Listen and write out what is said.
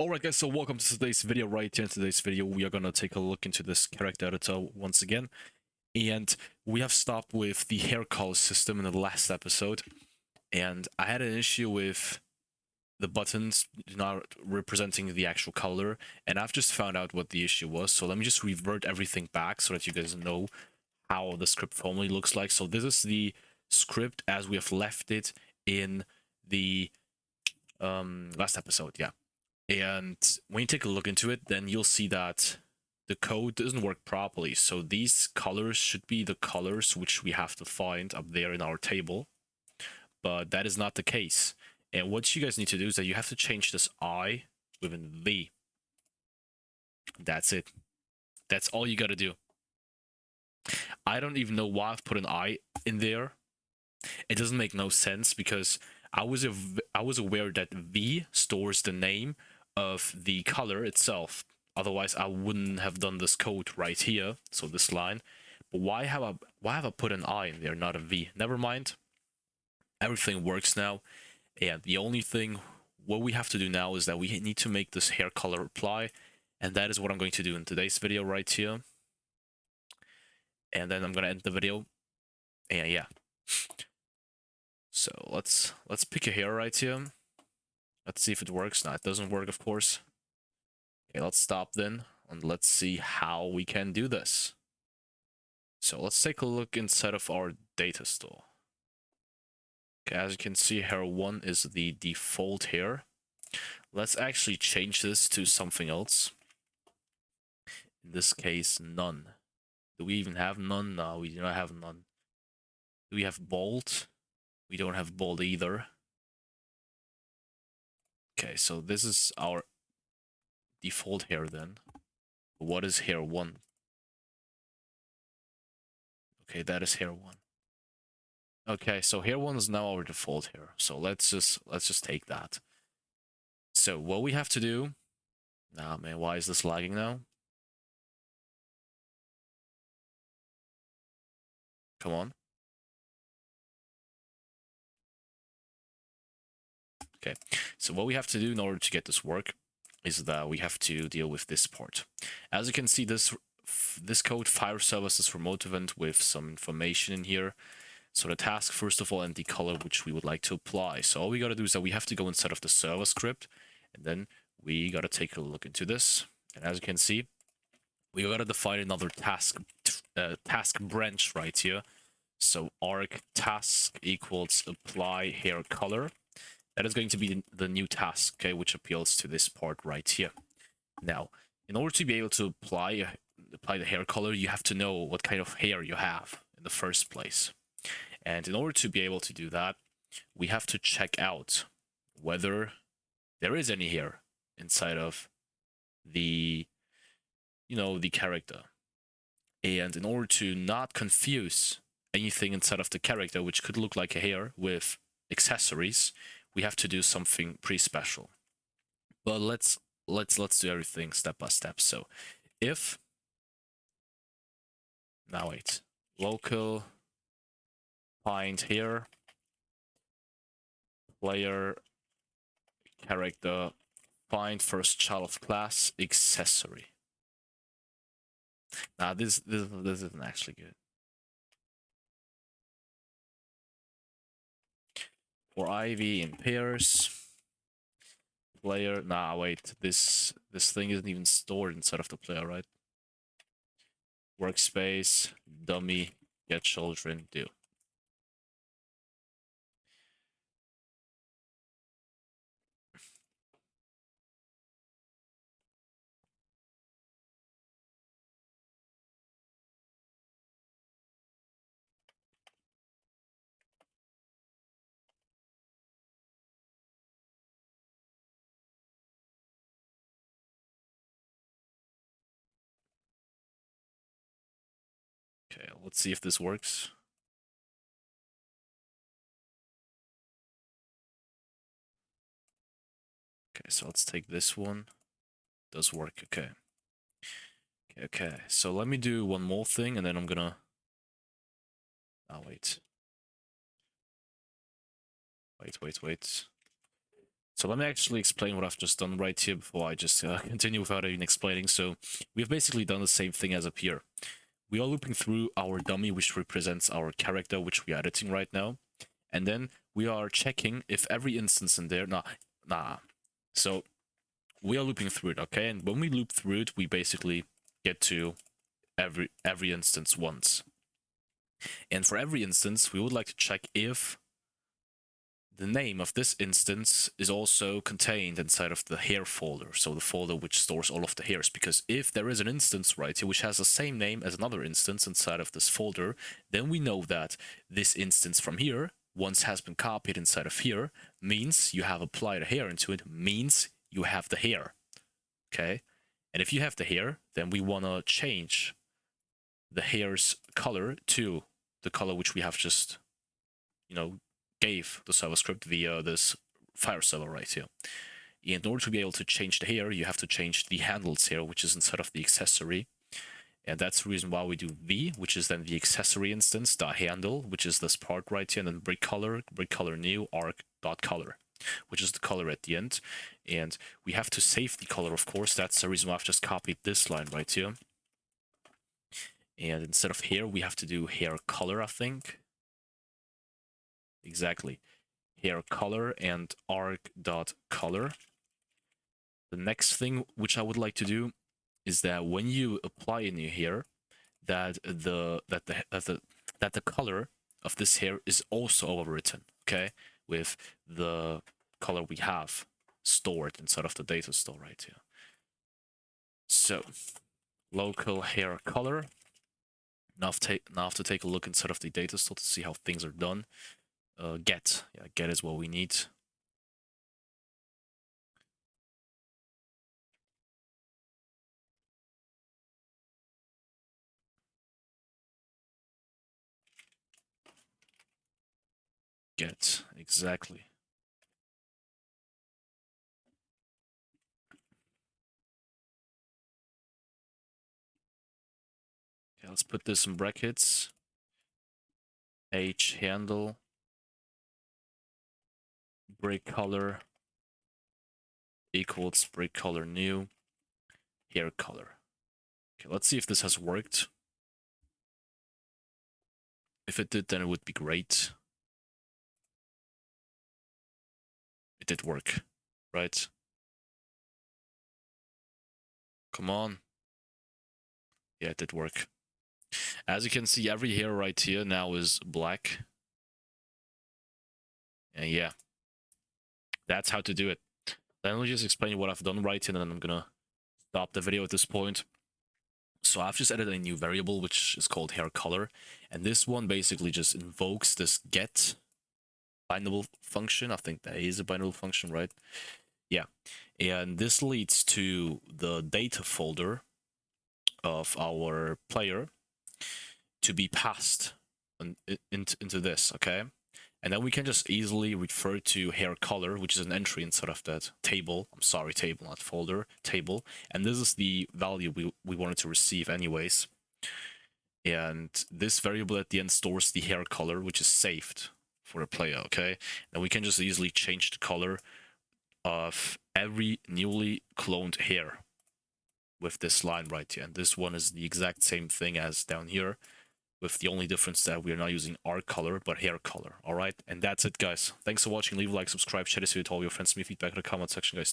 Alright guys, so welcome to today's video. Right here in today's video, we are going to take a look into this character editor once again. And we have stopped with the hair color system in the last episode. And I had an issue with the buttons not representing the actual color. And I've just found out what the issue was. So let me just revert everything back so that you guys know how the script formally looks like. So this is the script as we have left it in the last episode, yeah. And when you take a look into it, then you'll see that the code doesn't work properly. So these colors should be the colors which we have to find up there in our table. But that is not the case. And what you guys need to do is that you have to change this I with a V. That's it. That's all you gotta do. I don't even know why I've put an I in there. It doesn't make no sense because I was aware that V stores the name of the color itself. Otherwise, I wouldn't have done this code right here. So this line. But why have I put an I in there, not a V? Never mind. Everything works now. And the only thing what we have to do now is that we need to make this hair color apply. And that is what I'm going to do in today's video right here. And then I'm gonna end the video. And yeah. So let's pick a hair right here. Let's see if it works. No, it doesn't work, of course. Okay, let's stop then, and let's see how we can do this. So let's take a look inside of our data store. Okay, as you can see, hair 1 is the default hair. Let's actually change this to something else. In this case, none. Do we even have none? No, we do not have none. Do we have bold? We don't have bold either. Okay, so this is our default hair then. What is hair 1? Okay, that is hair 1. Okay, so hair 1 is now our default hair. So let's just take that. So what we have to do... Nah, man, why is this lagging now? Come on. Okay, so what we have to do in order to get this work is that we have to deal with this part. As you can see, this code fire services remote event with some information in here. So the task, first of all, and the color which we would like to apply. So all we got to do is that we have to go inside of the server script, and then we got to take a look into this. And as you can see, we got to define another task branch right here. So arc task equals apply hair color. That is going to be the new task, okay, which appeals to this part right here. Now, in order to be able to apply the hair color, you have to know what kind of hair you have in the first place. And in order to be able to do that, we have to check out whether there is any hair inside of the, the character. And in order to not confuse anything inside of the character, which could look like a hair with accessories, we have to do something pretty special. But let's do everything step by step. So if now wait, local find here player character find first child of class accessory. Now this isn't actually good. For IV in pairs, player. Nah, wait. This thing isn't even stored inside of the player, right? Workspace, dummy, get children, do. Okay, let's see if this works. Okay, so let's take this one. Does work, okay. Okay, so let me do one more thing and then I'm gonna... Oh, wait. Wait. So let me actually explain what I've just done right here before I just continue without even explaining. So we've basically done the same thing as up here. We are looping through our dummy, which represents our character, which we are editing right now. And then we are checking if every instance in there... Nah. So we are looping through it, okay? And when we loop through it, we basically get to every instance once. And for every instance, we would like to check if the name of this instance is also contained inside of the hair folder, so the folder which stores all of the hairs, because if there is an instance right here which has the same name as another instance inside of this folder, then we know that this instance from here, once has been copied inside of here, means you have applied a hair into it, means you have the hair, okay? And if you have the hair, then we want to change the hair's color to the color which we have just, gave the server script via this fire server right here. In order to be able to change the hair, you have to change the handles here, which is inside of the accessory. And that's the reason why we do v, which is then the accessory instance, the handle, which is this part right here, and then break color new, arc.color, which is the color at the end. And we have to save the color, of course. That's the reason why I've just copied this line right here. And instead of hair, we have to do hair color, I think. Exactly. Hair color and arc.color. The next thing which I would like to do is that when you apply a new hair, that the color of this hair is also overwritten, okay, with the color we have stored inside of the data store right here. So local hair color. Now I have to take a look inside of the data store to see how things are done. Get is what we need. Get, exactly. Okay, let's put this in brackets. H handle, break color equals break color new, hair color. Okay, let's see if this has worked. If it did, then it would be great. It did work, right? Come on. Yeah, it did work. As you can see, every hair right here now is black. And yeah, that's how to do it. Let me just explain what I've done right here, and then I'm gonna stop the video at this point. So I've just added a new variable, which is called hair color. And this one basically just invokes this get bindable function. I think that is a bindable function, right? Yeah. And this leads to the data folder of our player to be passed into this, okay? And then we can just easily refer to hair color, which is an entry inside of that table. I'm sorry, table, not folder, table. And this is the value we wanted to receive anyways. And this variable at the end stores the hair color, which is saved for the player, okay? And we can just easily change the color of every newly cloned hair with this line right here. And this one is the exact same thing as down here, with the only difference that we are not using arc color, but hair color. All right, and that's it, guys. Thanks for watching. Leave a like, subscribe, share this video to all your friends. Leave feedback in the comment section, guys.